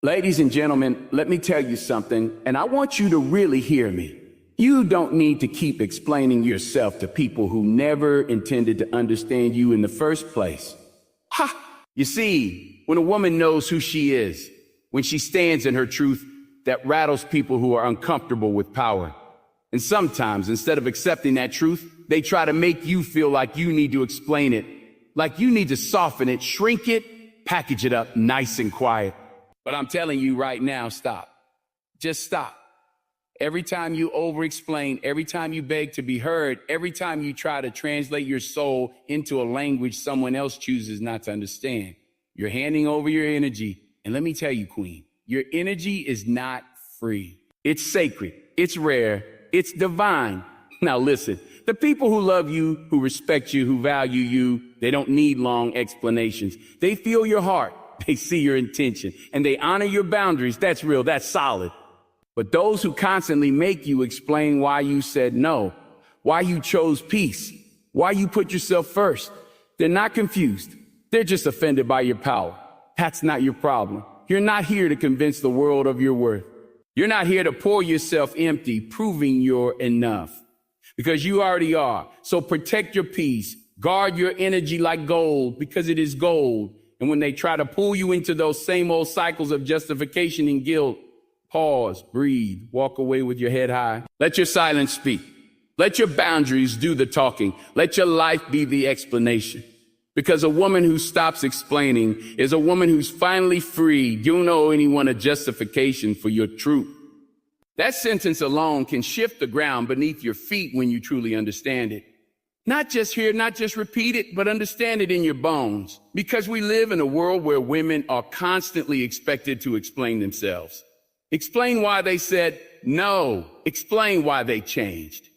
Ladies and gentlemen, let me tell you something, and I want you to really hear me. You don't need to keep explaining yourself to people who never intended to understand you in the first place. Ha! You see, when a woman knows who she is, when she stands in her truth, that rattles people who are uncomfortable with power. And sometimes, instead of accepting that truth, they try to make you feel like you need to explain it, like you need to soften it, shrink it, package it up nice and quiet. But I'm telling you right now, stop. Just stop. Every time you over-explain, every time you beg to be heard, every time you try to translate your soul into a language someone else chooses not to understand, you're handing over your energy. And let me tell you, Queen, your energy is not free. It's sacred. It's rare. It's divine. Now listen, the people who love you, who respect you, who value you, they don't need long explanations. They feel your heart. They see your intention and they honor your boundaries. That's real. That's solid. But those who constantly make you explain why you said no, why you chose peace, why you put yourself first, they're not confused. They're just offended by your power. That's not your problem. You're not here to convince the world of your worth. You're not here to pour yourself empty, proving you're enough, because you already are. So protect your peace. Guard your energy like gold, because it is gold. And when they try to pull you into those same old cycles of justification and guilt, pause, breathe, walk away with your head high. Let your silence speak. Let your boundaries do the talking. Let your life be the explanation. Because a woman who stops explaining is a woman who's finally free. You don't owe anyone a justification for your truth. That sentence alone can shift the ground beneath your feet when you truly understand it. Not just hear, not just repeat it, but understand it in your bones. Because we live in a world where women are constantly expected to explain themselves. Explain why they said no. Explain why they changed.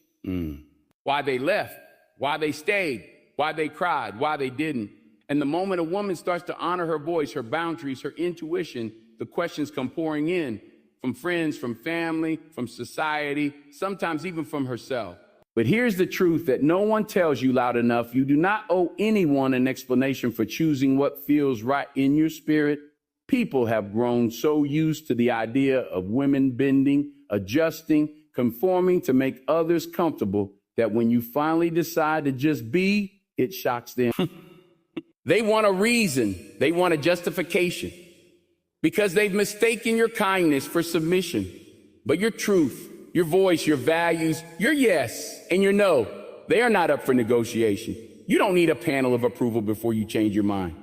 Why they left. Why they stayed. Why they cried. Why they didn't. And the moment a woman starts to honor her voice, her boundaries, her intuition, the questions come pouring in from friends, from family, from society, sometimes even from herself. But here's the truth that no one tells you loud enough. You do not owe anyone an explanation for choosing what feels right in your spirit. People have grown so used to the idea of women bending, adjusting, conforming to make others comfortable that when you finally decide to just be, it shocks them. They want a reason. They want a justification because they've mistaken your kindness for submission. But your truth, your voice, your values, your yes and your no, they are not up for negotiation. You don't need a panel of approval before you change your mind.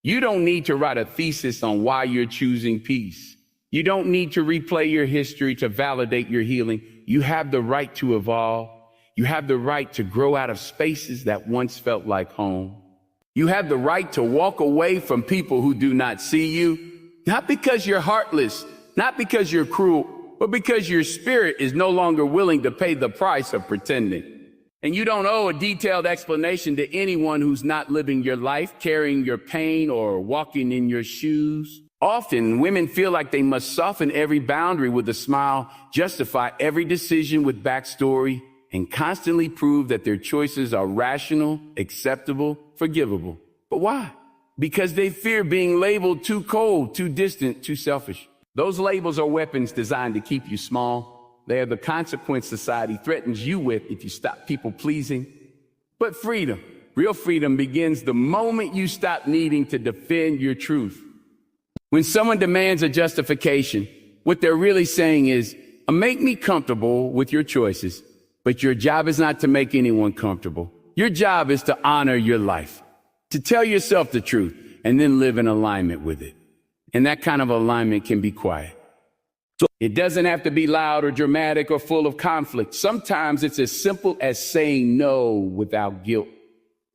You don't need to write a thesis on why you're choosing peace. You don't need to replay your history to validate your healing. You have the right to evolve. You have the right to grow out of spaces that once felt like home. You have the right to walk away from people who do not see you, not because you're heartless, not because you're cruel, but because your spirit is no longer willing to pay the price of pretending. And you don't owe a detailed explanation to anyone who's not living your life, carrying your pain, or walking in your shoes. Often, women feel like they must soften every boundary with a smile, justify every decision with backstory, and constantly prove that their choices are rational, acceptable, forgivable. But why? Because they fear being labeled too cold, too distant, too selfish. Those labels are weapons designed to keep you small. They are the consequence society threatens you with if you stop people pleasing. But freedom, real freedom, begins the moment you stop needing to defend your truth. When someone demands a justification, what they're really saying is, make me comfortable with your choices, but your job is not to make anyone comfortable. Your job is to honor your life, to tell yourself the truth, and then live in alignment with it. And that kind of alignment can be quiet. So it doesn't have to be loud or dramatic or full of conflict. Sometimes it's as simple as saying no without guilt,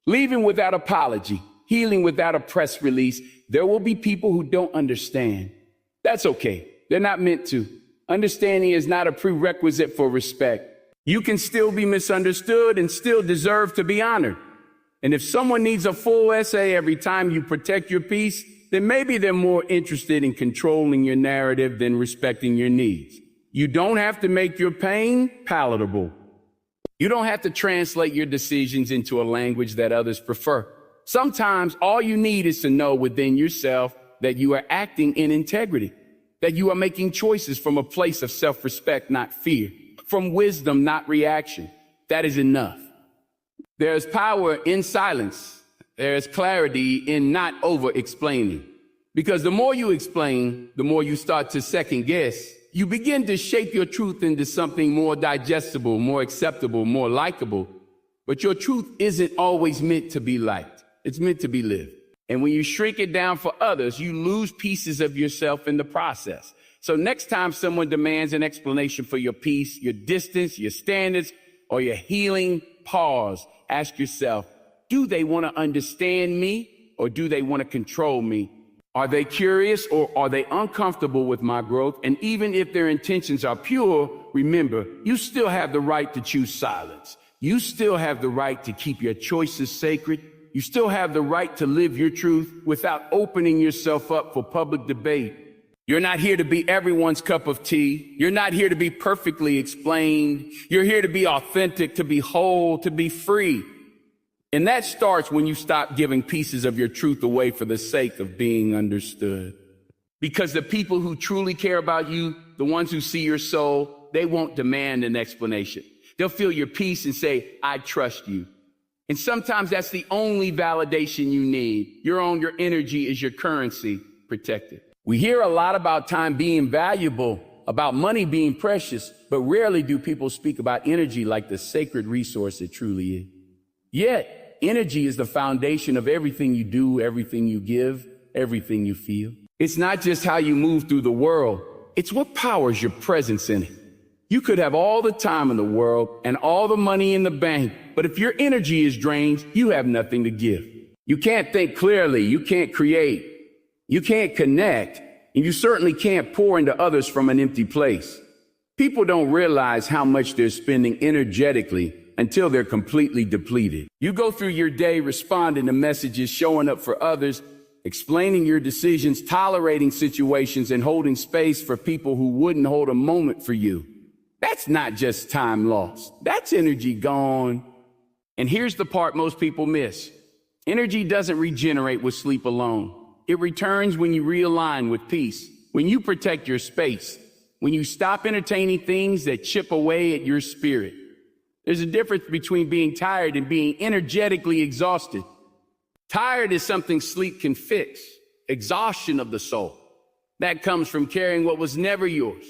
leaving without apology, healing without a press release. There will be people who don't understand. That's okay. They're not meant to. Understanding is not a prerequisite for respect. You can still be misunderstood and still deserve to be honored. And if someone needs a full essay every time you protect your peace, then maybe they're more interested in controlling your narrative than respecting your needs. You don't have to make your pain palatable. You don't have to translate your decisions into a language that others prefer. Sometimes all you need is to know within yourself that you are acting in integrity, that you are making choices from a place of self-respect, not fear, from wisdom, not reaction. That is enough. There's power in silence. There's clarity in not over-explaining. Because the more you explain, the more you start to second guess. You begin to shape your truth into something more digestible, more acceptable, more likable. But your truth isn't always meant to be liked. It's meant to be lived. And when you shrink it down for others, you lose pieces of yourself in the process. So next time someone demands an explanation for your peace, your distance, your standards, or your healing, pause. Ask yourself, do they want to understand me or do they want to control me? Are they curious or are they uncomfortable with my growth? And even if their intentions are pure, remember, you still have the right to choose silence. You still have the right to keep your choices sacred. You still have the right to live your truth without opening yourself up for public debate. You're not here to be everyone's cup of tea. You're not here to be perfectly explained. You're here to be authentic, to be whole, to be free. And that starts when you stop giving pieces of your truth away for the sake of being understood. Because the people who truly care about you, the ones who see your soul, they won't demand an explanation. They'll feel your peace and say, I trust you. And sometimes that's the only validation you need. Your energy is your currency. Protect it. We hear a lot about time being valuable, about money being precious, but rarely do people speak about energy like the sacred resource it truly is. Yet, energy is the foundation of everything you do, everything you give, everything you feel. It's not just how you move through the world. It's what powers your presence in it. You could have all the time in the world and all the money in the bank, but if your energy is drained, you have nothing to give. You can't think clearly. You can't create. You can't connect. And you certainly can't pour into others from an empty place. People don't realize how much they're spending energetically until they're completely depleted. You go through your day responding to messages, showing up for others, explaining your decisions, tolerating situations, and holding space for people who wouldn't hold a moment for you. That's not just time lost. That's energy gone. And here's the part most people miss. Energy doesn't regenerate with sleep alone. It returns when you realign with peace, when you protect your space, when you stop entertaining things that chip away at your spirit. There's a difference between being tired and being energetically exhausted. Tired is something sleep can fix. Exhaustion of the soul. That comes from carrying what was never yours.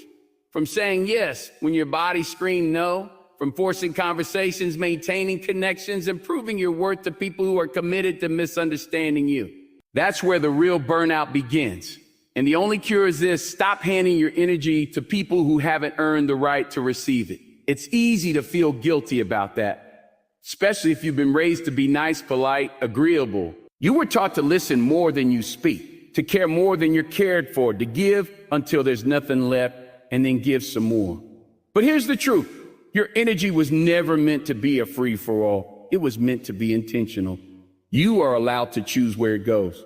From saying yes when your body screamed no. From forcing conversations, maintaining connections, and proving your worth to people who are committed to misunderstanding you. That's where the real burnout begins. And the only cure is this: stop handing your energy to people who haven't earned the right to receive it. It's easy to feel guilty about that, especially if you've been raised to be nice, polite, agreeable. You were taught to listen more than you speak, to care more than you're cared for, to give until there's nothing left, and then give some more. But here's the truth. Your energy was never meant to be a free-for-all. It was meant to be intentional. You are allowed to choose where it goes.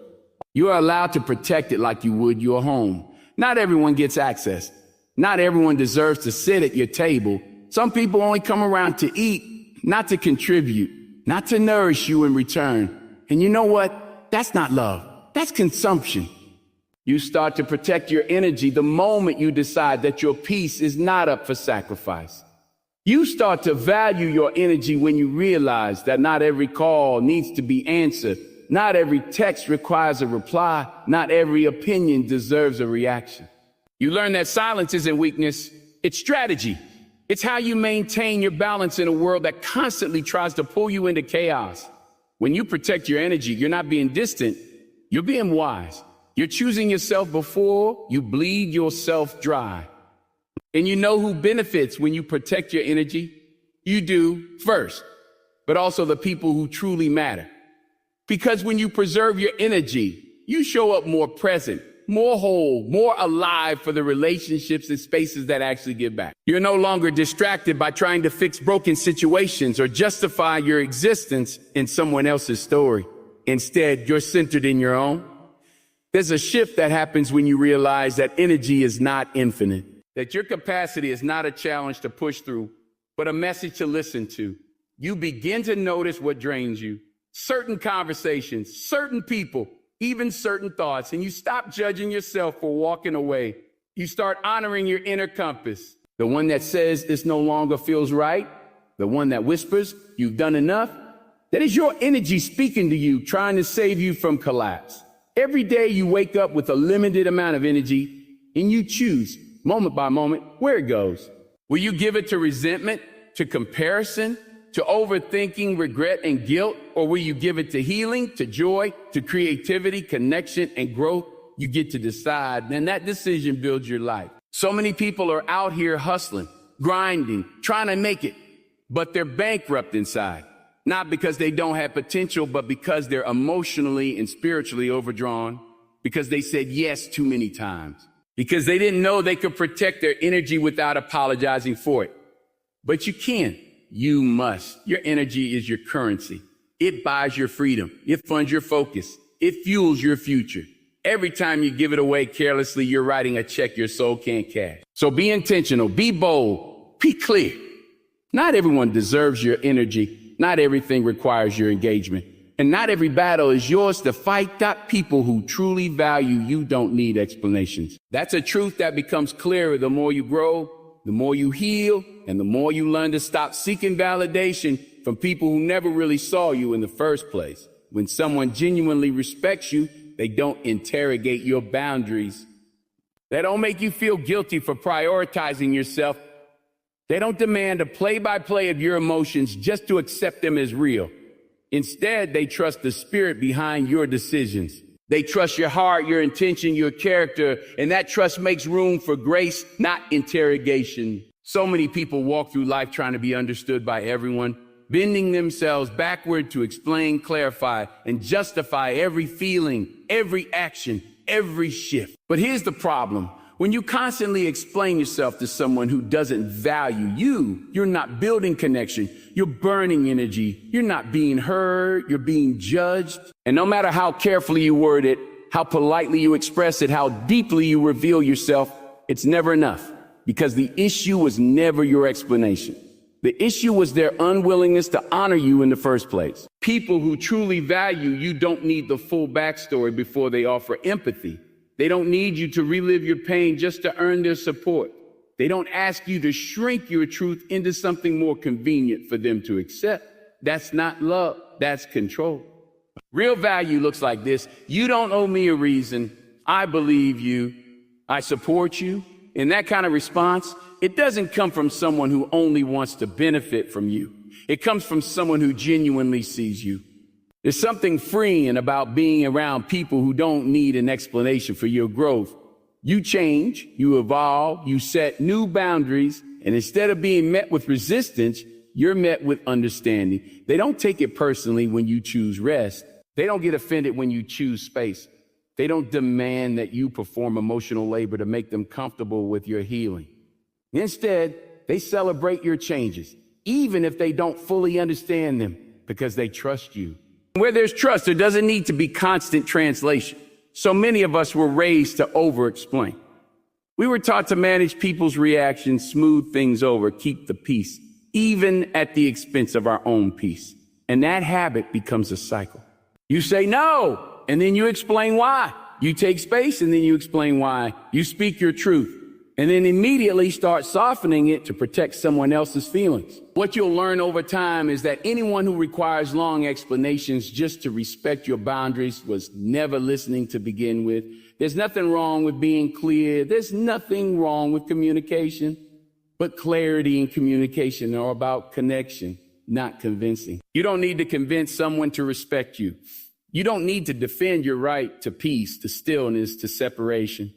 You are allowed to protect it like you would your home. Not everyone gets access. Not everyone deserves to sit at your table. Some people only come around to eat, not to contribute, not to nourish you in return. And you know what? That's not love. That's consumption. You start to protect your energy the moment you decide that your peace is not up for sacrifice. You start to value your energy when you realize that not every call needs to be answered. Not every text requires a reply. Not every opinion deserves a reaction. You learn that silence isn't weakness. It's strategy. It's how you maintain your balance in a world that constantly tries to pull you into chaos. When you protect your energy, you're not being distant. You're being wise. You're choosing yourself before you bleed yourself dry. And you know who benefits when you protect your energy? You do first, but also the people who truly matter. Because when you preserve your energy, you show up more present, more whole, more alive for the relationships and spaces that actually give back. You're no longer distracted by trying to fix broken situations or justify your existence in someone else's story. Instead, you're centered in your own. There's a shift that happens when you realize that energy is not infinite, that your capacity is not a challenge to push through, but a message to listen to. You begin to notice what drains you. Certain conversations, certain people, even certain thoughts, and you stop judging yourself for walking away. You start honoring your inner compass, the one that says this no longer feels right, the one that whispers you've done enough. That is your energy speaking to you, trying to save you from collapse. Every day you wake up with a limited amount of energy, and you choose, moment by moment, where it goes. Will you give it to resentment, to comparison, to overthinking, regret, and guilt? Or will you give it to healing, to joy, to creativity, connection, and growth? You get to decide, and that decision builds your life. So many people are out here hustling, grinding, trying to make it, but they're bankrupt inside. Not because they don't have potential, but because they're emotionally and spiritually overdrawn, because they said yes too many times, because they didn't know they could protect their energy without apologizing for it. But you can. You must. Your energy is your currency. It buys your freedom. It funds your focus. It fuels your future. Every time you give it away carelessly, you're writing a check your soul can't cash. So be intentional, be bold, be clear. Not everyone deserves your energy. Not everything requires your engagement. And not every battle is yours to fight. That people who truly value you don't need explanations. That's a truth that becomes clearer the more you grow, the more you heal, and the more you learn to stop seeking validation from people who never really saw you in the first place. When someone genuinely respects you, they don't interrogate your boundaries. They don't make you feel guilty for prioritizing yourself. They don't demand a play-by-play of your emotions just to accept them as real. Instead, they trust the spirit behind your decisions. They trust your heart, your intention, your character, and that trust makes room for grace, not interrogation. So many people walk through life trying to be understood by everyone, bending themselves backward to explain, clarify, and justify every feeling, every action, every shift. But here's the problem. When you constantly explain yourself to someone who doesn't value you, you're not building connection. You're burning energy. You're not being heard. You're being judged. And no matter how carefully you word it, how politely you express it, how deeply you reveal yourself, it's never enough, because the issue was never your explanation. The issue was their unwillingness to honor you in the first place. People who truly value you don't need the full backstory before they offer empathy. They don't need you to relive your pain just to earn their support. They don't ask you to shrink your truth into something more convenient for them to accept. That's not love, that's control. Real value looks like this. You don't owe me a reason. I believe you. I support you. In that kind of response, it doesn't come from someone who only wants to benefit from you. It comes from someone who genuinely sees you. There's something freeing about being around people who don't need an explanation for your growth. You change, you evolve, you set new boundaries, and instead of being met with resistance, you're met with understanding. They don't take it personally when you choose rest. They don't get offended when you choose space. They don't demand that you perform emotional labor to make them comfortable with your healing. Instead, they celebrate your changes, even if they don't fully understand them, because they trust you. Where there's trust, there doesn't need to be constant translation. So many of us were raised to over-explain. We were taught to manage people's reactions, smooth things over, keep the peace, even at the expense of our own peace. And that habit becomes a cycle. You say no, and then you explain why. You take space, and then you explain why. You speak your truth, and then immediately start softening it to protect someone else's feelings. What you'll learn over time is that anyone who requires long explanations just to respect your boundaries was never listening to begin with. There's nothing wrong with being clear. There's nothing wrong with communication. But clarity and communication are about connection, not convincing. You don't need to convince someone to respect you. You don't need to defend your right to peace, to stillness, to separation.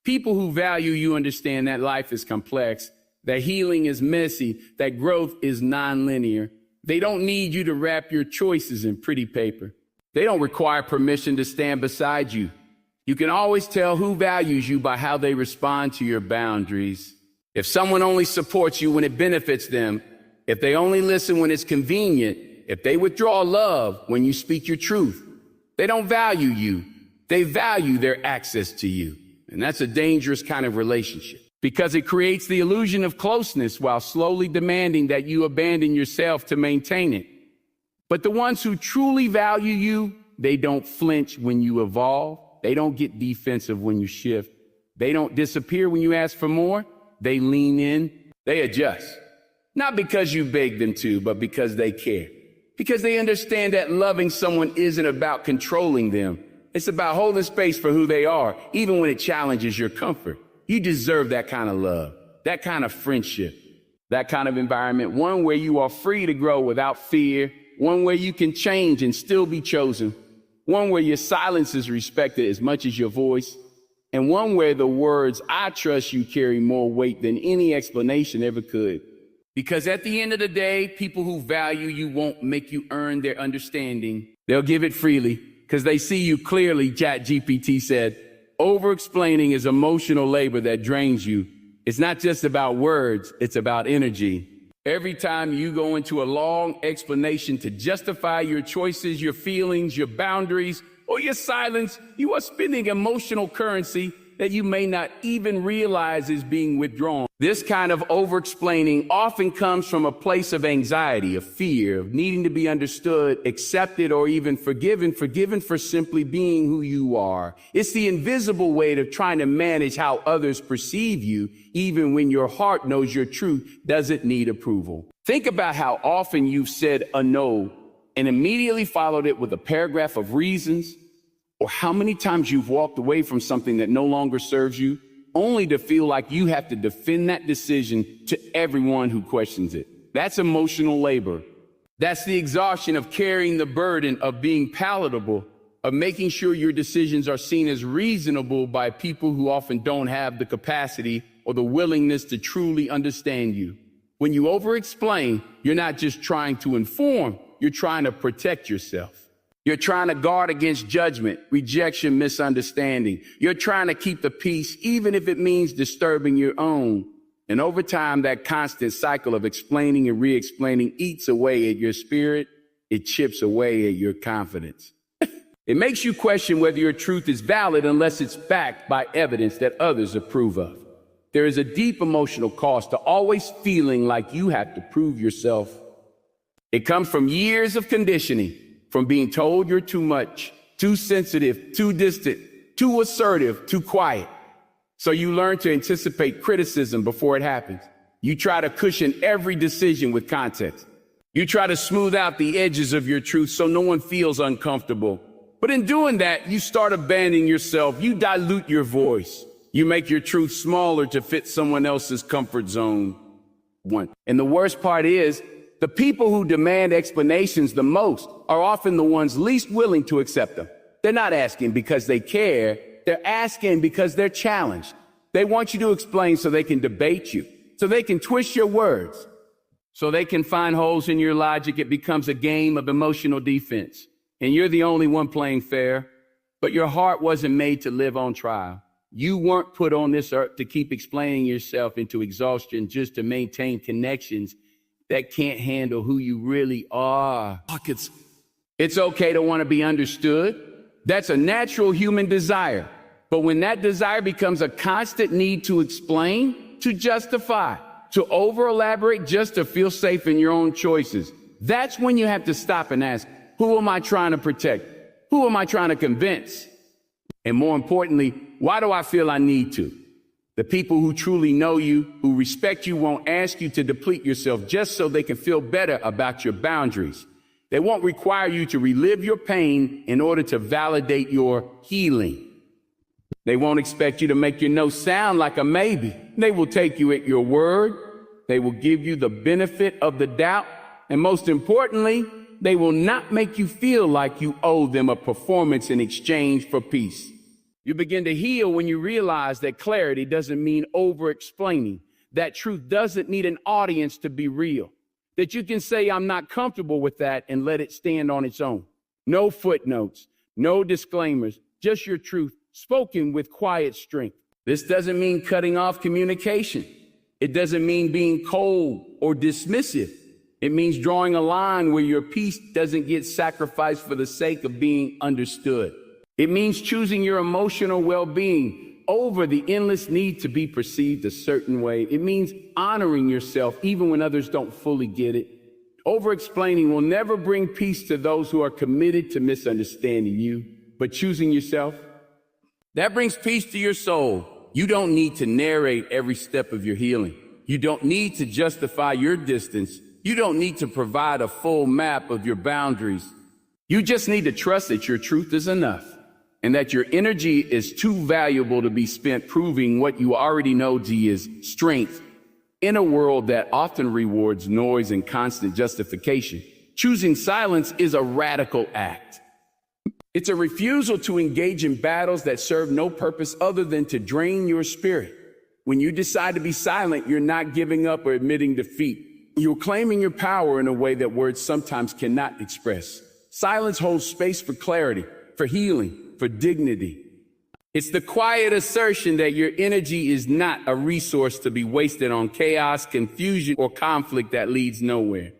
People who value you understand that life is complex, that healing is messy, that growth is nonlinear. They don't need you to wrap your choices in pretty paper. They don't require permission to stand beside you. You can always tell who values you by how they respond to your boundaries. If someone only supports you when it benefits them, if they only listen when it's convenient, if they withdraw love when you speak your truth, they don't value you. They value their access to you. And that's a dangerous kind of relationship, because it creates the illusion of closeness while slowly demanding that you abandon yourself to maintain it. But the ones who truly value you They don't flinch when you evolve. They don't get defensive when you shift. They don't disappear when you ask for more. They lean in. They adjust. Not because you beg them to, but because they care. Because they understand that loving someone isn't about controlling them. It's about holding space for who they are, even when it challenges your comfort. You deserve that kind of love, that kind of friendship, that kind of environment, one where you are free to grow without fear, one where you can change and still be chosen, one where your silence is respected as much as your voice, and one where the words, "I trust you," carry more weight than any explanation ever could. Because at the end of the day, people who value you won't make you earn their understanding. They'll give it freely because they see you clearly. ChatGPT said, over-explaining is emotional labor that drains you. It's not just about words, it's about energy. Every time you go into a long explanation to justify your choices, your feelings, your boundaries, or your silence, you are spending emotional currency that you may not even realize is being withdrawn. This kind of over-explaining often comes from a place of anxiety, of fear, of needing to be understood, accepted, or even forgiven for simply being who you are. It's the invisible weight of trying to manage how others perceive you, even when your heart knows your truth doesn't need approval. Think about how often you've said a no and immediately followed it with a paragraph of reasons, or how many times you've walked away from something that no longer serves you, only to feel like you have to defend that decision to everyone who questions it. That's emotional labor. That's the exhaustion of carrying the burden of being palatable, of making sure your decisions are seen as reasonable by people who often don't have the capacity or the willingness to truly understand you. When you over-explain, you're not just trying to inform, you're trying to protect yourself. You're trying to guard against judgment, rejection, misunderstanding. You're trying to keep the peace, even if it means disturbing your own. And over time, that constant cycle of explaining and re-explaining eats away at your spirit. It chips away at your confidence. It makes you question whether your truth is valid unless it's backed by evidence that others approve of. There is a deep emotional cost to always feeling like you have to prove yourself. It comes from years of conditioning. From being told you're too much, too sensitive, too distant, too assertive, too quiet. So you learn to anticipate criticism before it happens. You try to cushion every decision with context. You try to smooth out the edges of your truth so no one feels uncomfortable. But in doing that, you start abandoning yourself. You dilute your voice. You make your truth smaller to fit someone else's comfort zone. And the worst part is, the people who demand explanations the most are often the ones least willing to accept them. They're not asking because they care. They're asking because they're challenged. They want you to explain so they can debate you, so they can twist your words, so they can find holes in your logic. It becomes a game of emotional defense. And you're the only one playing fair, but your heart wasn't made to live on trial. You weren't put on this earth to keep explaining yourself into exhaustion just to maintain connections that can't handle who you really are. It's okay to want to be understood. That's a natural human desire. But when that desire becomes a constant need to explain, to justify, to over-elaborate just to feel safe in your own choices, that's when you have to stop and ask, who am I trying to protect? Who am I trying to convince? And more importantly, why do I feel I need to? The people who truly know you, who respect you, won't ask you to deplete yourself just so they can feel better about your boundaries. They won't require you to relive your pain in order to validate your healing. They won't expect you to make your no sound like a maybe. They will take you at your word. They will give you the benefit of the doubt. And most importantly, they will not make you feel like you owe them a performance in exchange for peace. You begin to heal when you realize that clarity doesn't mean over-explaining, that truth doesn't need an audience to be real, that you can say, I'm not comfortable with that, and let it stand on its own. No footnotes, no disclaimers, just your truth spoken with quiet strength. This doesn't mean cutting off communication. It doesn't mean being cold or dismissive. It means drawing a line where your peace doesn't get sacrificed for the sake of being understood. It means choosing your emotional well-being over the endless need to be perceived a certain way. It means honoring yourself even when others don't fully get it. Over-explaining will never bring peace to those who are committed to misunderstanding you, but choosing yourself. That brings peace to your soul. You don't need to narrate every step of your healing. You don't need to justify your distance. You don't need to provide a full map of your boundaries. You just need to trust that your truth is enough and that your energy is too valuable to be spent proving what you already know is strength. In a world that often rewards noise and constant justification, choosing silence is a radical act. It's a refusal to engage in battles that serve no purpose other than to drain your spirit. When you decide to be silent, you're not giving up or admitting defeat. You're claiming your power in a way that words sometimes cannot express. Silence holds space for clarity, for healing, for dignity. It's the quiet assertion that your energy is not a resource to be wasted on chaos, confusion, or conflict that leads nowhere.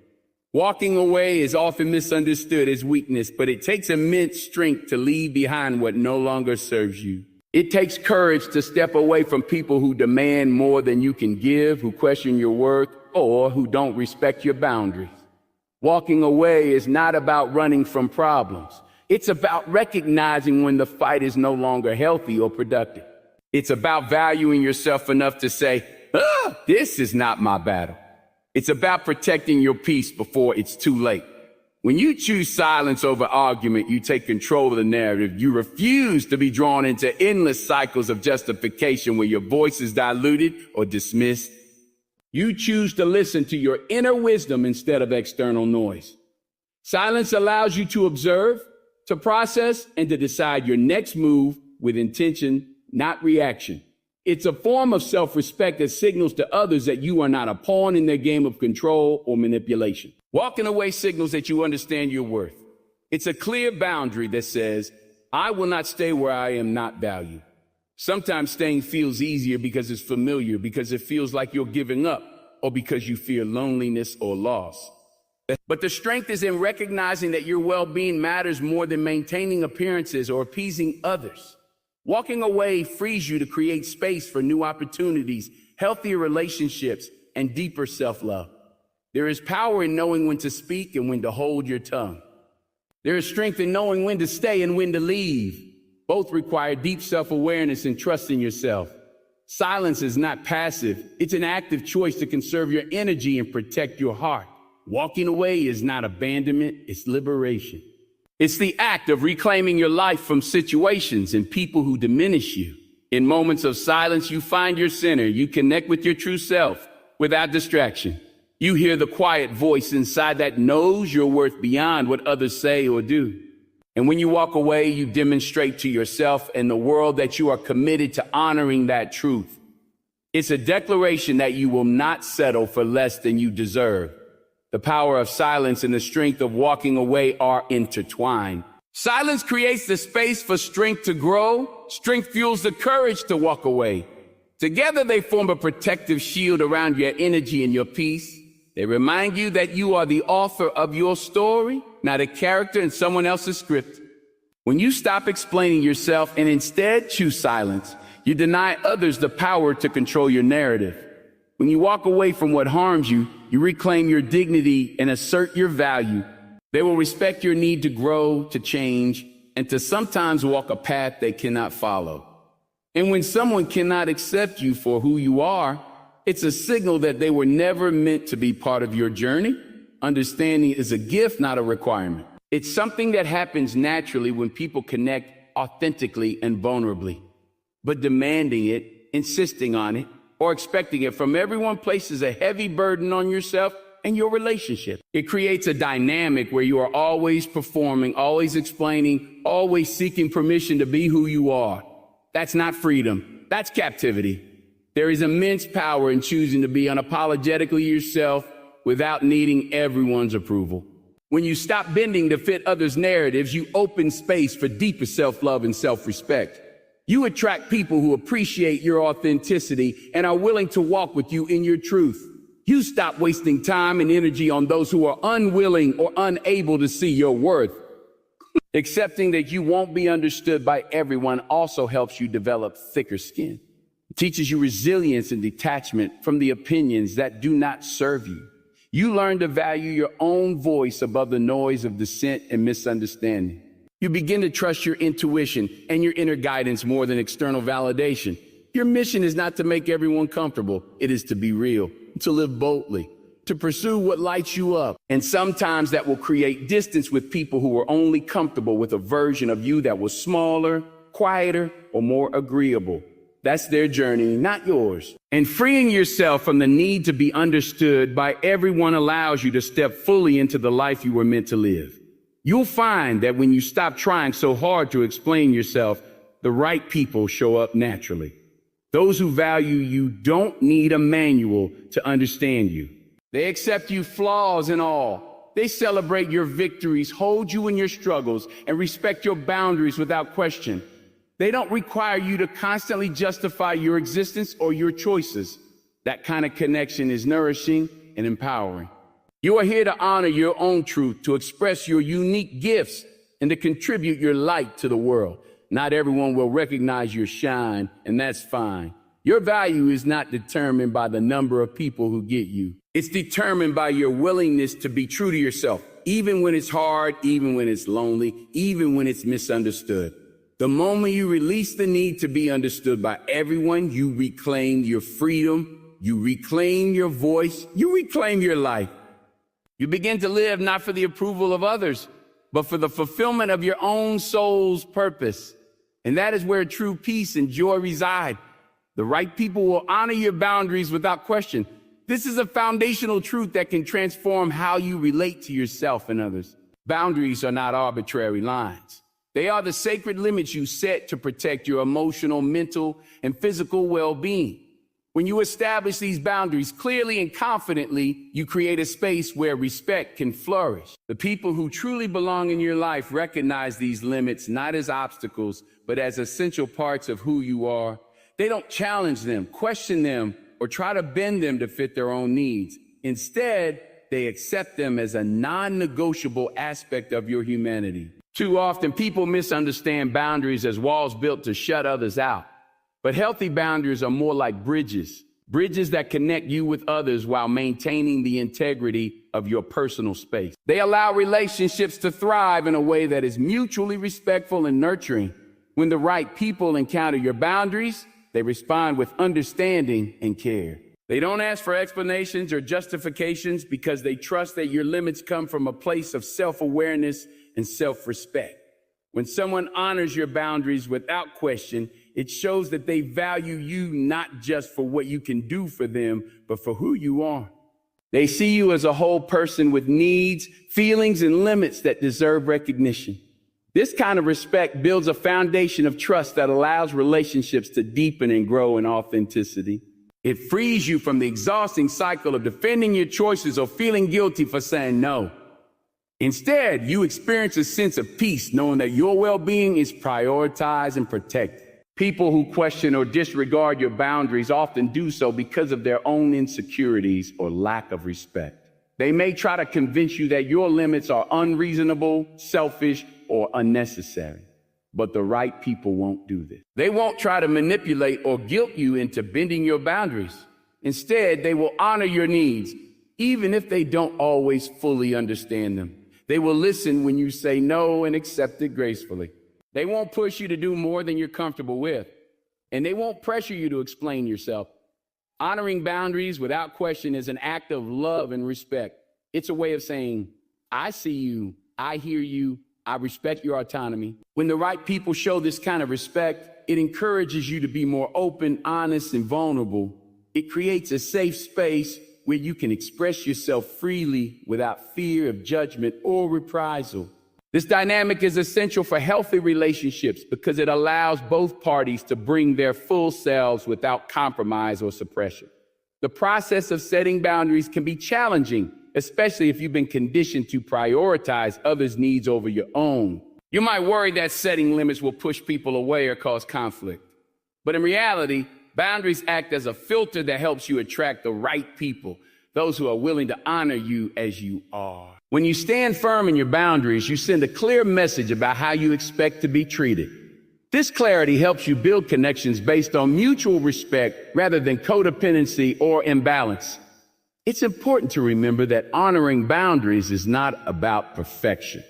Walking away is often misunderstood as weakness, but it takes immense strength to leave behind what no longer serves you. It takes courage to step away from people who demand more than you can give, who question your worth, or who don't respect your boundaries. Walking away is not about running from problems. It's about recognizing when the fight is no longer healthy or productive. It's about valuing yourself enough to say, this is not my battle. It's about protecting your peace before it's too late. When you choose silence over argument, you take control of the narrative. You refuse to be drawn into endless cycles of justification where your voice is diluted or dismissed. You choose to listen to your inner wisdom instead of external noise. Silence allows you to observe, to process, and to decide your next move with intention, not reaction. It's a form of self-respect that signals to others that you are not a pawn in their game of control or manipulation. Walking away signals that you understand your worth. It's a clear boundary that says, I will not stay where I am not valued. Sometimes staying feels easier because it's familiar, because it feels like you're giving up, or because you fear loneliness or loss. But the strength is in recognizing that your well-being matters more than maintaining appearances or appeasing others. Walking away frees you to create space for new opportunities, healthier relationships, and deeper self-love. There is power in knowing when to speak and when to hold your tongue. There is strength in knowing when to stay and when to leave. Both require deep self-awareness and trust in yourself. Silence is not passive. It's an active choice to conserve your energy and protect your heart. Walking away is not abandonment, it's liberation. It's the act of reclaiming your life from situations and people who diminish you. In moments of silence, you find your center. You connect with your true self without distraction. You hear the quiet voice inside that knows your worth beyond what others say or do. And when you walk away, you demonstrate to yourself and the world that you are committed to honoring that truth. It's a declaration that you will not settle for less than you deserve. The power of silence and the strength of walking away are intertwined. Silence creates the space for strength to grow. Strength fuels the courage to walk away. Together, they form a protective shield around your energy and your peace. They remind you that you are the author of your story, not a character in someone else's script. When you stop explaining yourself and instead choose silence, you deny others the power to control your narrative. When you walk away from what harms you, you reclaim your dignity and assert your value. They will respect your need to grow, to change, and to sometimes walk a path they cannot follow. And when someone cannot accept you for who you are, it's a signal that they were never meant to be part of your journey. Understanding is a gift, not a requirement. It's something that happens naturally when people connect authentically and vulnerably. But demanding it, insisting on it, or expecting it from everyone places a heavy burden on yourself and your relationship. It creates a dynamic where you are always performing, always explaining, always seeking permission to be who you are. That's not freedom. That's captivity. There is immense power in choosing to be unapologetically yourself without needing everyone's approval. When you stop bending to fit others' narratives, you open space for deeper self-love and self-respect. You attract people who appreciate your authenticity and are willing to walk with you in your truth. You stop wasting time and energy on those who are unwilling or unable to see your worth. Accepting that you won't be understood by everyone also helps you develop thicker skin. It teaches you resilience and detachment from the opinions that do not serve you. You learn to value your own voice above the noise of dissent and misunderstanding. You begin to trust your intuition and your inner guidance more than external validation. Your mission is not to make everyone comfortable. It is to be real, to live boldly, to pursue what lights you up. And sometimes that will create distance with people who are only comfortable with a version of you that was smaller, quieter, or more agreeable. That's their journey, not yours. And freeing yourself from the need to be understood by everyone allows you to step fully into the life you were meant to live. You'll find that when you stop trying so hard to explain yourself, the right people show up naturally. Those who value you don't need a manual to understand you. They accept you flaws and all. They celebrate your victories, hold you in your struggles, and respect your boundaries without question. They don't require you to constantly justify your existence or your choices. That kind of connection is nourishing and empowering. You are here to honor your own truth, to express your unique gifts, and to contribute your light to the world. Not everyone will recognize your shine, and that's fine. Your value is not determined by the number of people who get you. It's determined by your willingness to be true to yourself, even when it's hard, even when it's lonely, even when it's misunderstood. The moment you release the need to be understood by everyone, you reclaim your freedom, you reclaim your voice, you reclaim your life. You begin to live not for the approval of others, but for the fulfillment of your own soul's purpose. And that is where true peace and joy reside. The right people will honor your boundaries without question. This is a foundational truth that can transform how you relate to yourself and others. Boundaries are not arbitrary lines. They are the sacred limits you set to protect your emotional, mental, and physical well-being. When you establish these boundaries clearly and confidently, you create a space where respect can flourish. The people who truly belong in your life recognize these limits not as obstacles, but as essential parts of who you are. They don't challenge them, question them, or try to bend them to fit their own needs. Instead, they accept them as a non-negotiable aspect of your humanity. Too often, people misunderstand boundaries as walls built to shut others out. But healthy boundaries are more like bridges that connect you with others while maintaining the integrity of your personal space. They allow relationships to thrive in a way that is mutually respectful and nurturing. When the right people encounter your boundaries, they respond with understanding and care. They don't ask for explanations or justifications because they trust that your limits come from a place of self-awareness and self-respect. When someone honors your boundaries without question, it shows that they value you not just for what you can do for them, but for who you are. They see you as a whole person with needs, feelings, and limits that deserve recognition. This kind of respect builds a foundation of trust that allows relationships to deepen and grow in authenticity. It frees you from the exhausting cycle of defending your choices or feeling guilty for saying no. Instead, you experience a sense of peace knowing that your well-being is prioritized and protected. People who question or disregard your boundaries often do so because of their own insecurities or lack of respect. They may try to convince you that your limits are unreasonable, selfish, or unnecessary. But the right people won't do this. They won't try to manipulate or guilt you into bending your boundaries. Instead, they will honor your needs, even if they don't always fully understand them. They will listen when you say no and accept it gracefully. They won't push you to do more than you're comfortable with. And they won't pressure you to explain yourself. Honoring boundaries without question is an act of love and respect. It's a way of saying, I see you, I hear you, I respect your autonomy. When the right people show this kind of respect, it encourages you to be more open, honest, and vulnerable. It creates a safe space where you can express yourself freely without fear of judgment or reprisal. This dynamic is essential for healthy relationships because it allows both parties to bring their full selves without compromise or suppression. The process of setting boundaries can be challenging, especially if you've been conditioned to prioritize others' needs over your own. You might worry that setting limits will push people away or cause conflict. But in reality, boundaries act as a filter that helps you attract the right people, those who are willing to honor you as you are. When you stand firm in your boundaries, you send a clear message about how you expect to be treated. This clarity helps you build connections based on mutual respect rather than codependency or imbalance. It's important to remember that honoring boundaries is not about perfection.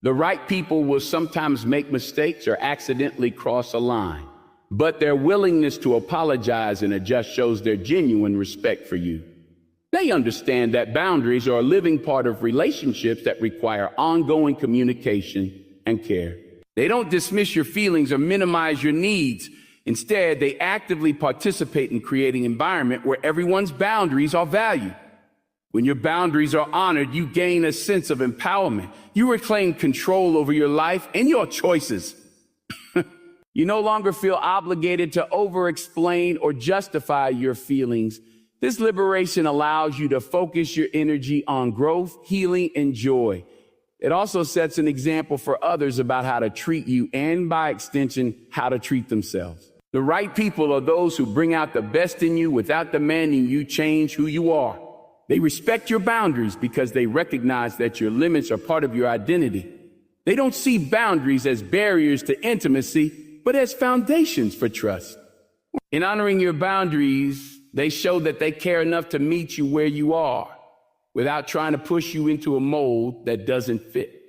The right people will sometimes make mistakes or accidentally cross a line, but their willingness to apologize and adjust shows their genuine respect for you. They understand that boundaries are a living part of relationships that require ongoing communication and care. They don't dismiss your feelings or minimize your needs. Instead, they actively participate in creating an environment where everyone's boundaries are valued. When your boundaries are honored, you gain a sense of empowerment. You reclaim control over your life and your choices. You no longer feel obligated to over-explain or justify your feelings. This liberation allows you to focus your energy on growth, healing, and joy. It also sets an example for others about how to treat you and, by extension, how to treat themselves. The right people are those who bring out the best in you without demanding you change who you are. They respect your boundaries because they recognize that your limits are part of your identity. They don't see boundaries as barriers to intimacy, but as foundations for trust. In honoring your boundaries, they show that they care enough to meet you where you are without trying to push you into a mold that doesn't fit.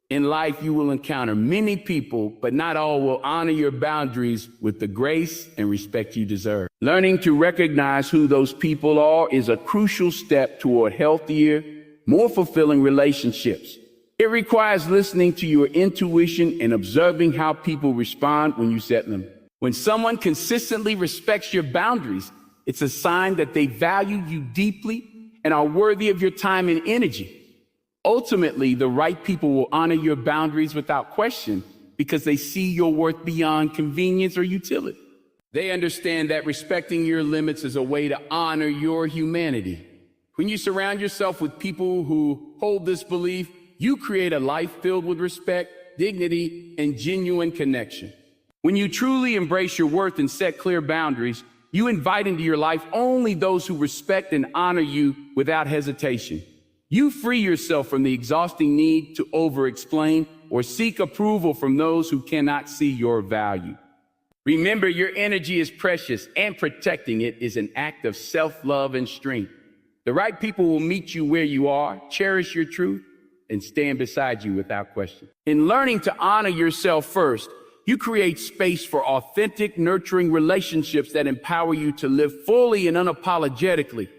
In life, you will encounter many people, but not all will honor your boundaries with the grace and respect you deserve. Learning to recognize who those people are is a crucial step toward healthier, more fulfilling relationships. It requires listening to your intuition and observing how people respond when you set them. When someone consistently respects your boundaries, it's a sign that they value you deeply and are worthy of your time and energy. Ultimately, the right people will honor your boundaries without question because they see your worth beyond convenience or utility. They understand that respecting your limits is a way to honor your humanity. When you surround yourself with people who hold this belief, you create a life filled with respect, dignity, and genuine connection. When you truly embrace your worth and set clear boundaries, you invite into your life only those who respect and honor you without hesitation. You free yourself from the exhausting need to over-explain or seek approval from those who cannot see your value. Remember, your energy is precious, and protecting it is an act of self-love and strength. The right people will meet you where you are, cherish your truth, and stand beside you without question. In learning to honor yourself first, you create space for authentic, nurturing relationships that empower you to live fully and unapologetically.